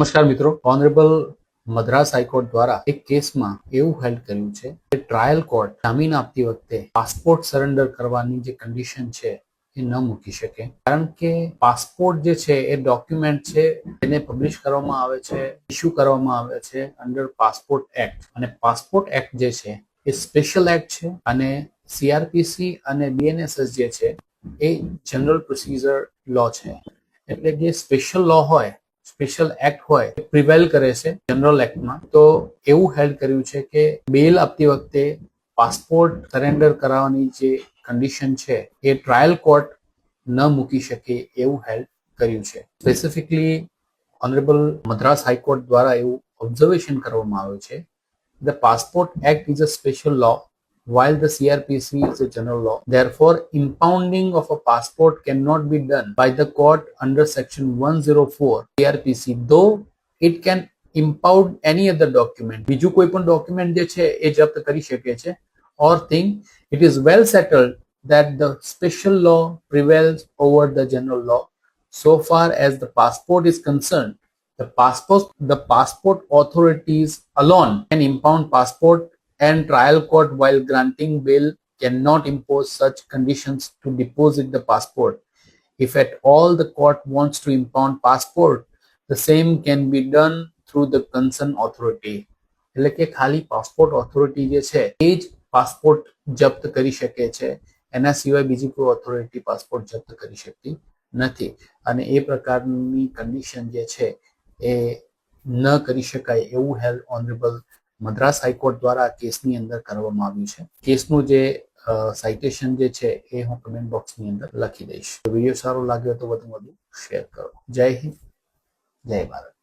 નમસ્કાર મિત્રો, honourable Madras high court દ્વારા એક કેસમાં એવું હેલ્ડ કર્યું છે કે ટ્રાયલ કોર્ટ જામીન આપતી વખતે પાસપોર્ટ સરેન્ડર કરવાની જે કન્ડિશન છે એ ન મૂકી શકે, કારણ કે પાસપોર્ટ જે છે એ ડોક્યુમેન્ટ છે એને પબ્લિશ કરવામાં આવે છે, ઇસ્યુ કરવામાં આવે છે અંડર પાસપોર્ટ એક્ટ. અને પાસપોર્ટ એક્ટ જે છે એ સ્પેશિયલ એક્ટ છે અને સીઆરપીસી અને બીએનએસએસ જે છે એ જનરલ પ્રોસિજર લો છે. એટલે જે સ્પેશિયલ લો હોય, સ્પેશિયલ એક્ટ હોય, પ્રિવેલ કરે છે જનરલ એક્ટમાં. તો એવું હેલ્ડ કર્યું છે કે બેલ આપતી વખતે પાસપોર્ટ સરેન્ડર કરાવવાની જે કન્ડિશન છે એ ટ્રાયલ કોર્ટ ન મૂકી શકે એવું હેલ્ડ કર્યું છે. સ્પેસિફિકલી ઓનરેબલ મદ્રાસ હાઈકોર્ટ દ્વારા એવું ઓબ્ઝર્વેશન કરવામાં આવ્યું છે. The Passport Act is a special law, while the CRPC is a general law. Therefore, impounding of a passport cannot be done by the court under Section 104 CRPC, though it can impound any other document. બીજું કોઈ પણ document જે છે એ જપ્ત કરી શકે છે. Or thing, it is well settled that the special law prevails over the general law. So far as the passport is concerned, the passport authorities alone can impound passport, and trial court, while granting bail, cannot impose such conditions to deposit the passport. If at all the court wants to impound passport, the same can be done through the concerned authority. એટલે કે ખાલી passport authority જે છે એ જ passport જપ્ત કરી શકે છે, એના સિવાય બીજી કોઈ ઓથોરિટી પાસપોર્ટ જપ્ત કરી શકતી નથી. અને એ પ્રકારની કન્ડિશન જે છે એ ન કરી શકાય એવું હેલ્ડ ઓનરેબલ મદ્રાસ હાઈકોર્ટ દ્વારા આ કેસની અંદર કરવામાં આવ્યું છે. કેસનું જે સાઇટેશન જે છે એ હું કમેન્ટ બોક્સની અંદર લખી દઈશ. વિડીયો સારો લાગ્યો તો વધુ શેર કરો. જય હિન્દ, જય ભારત.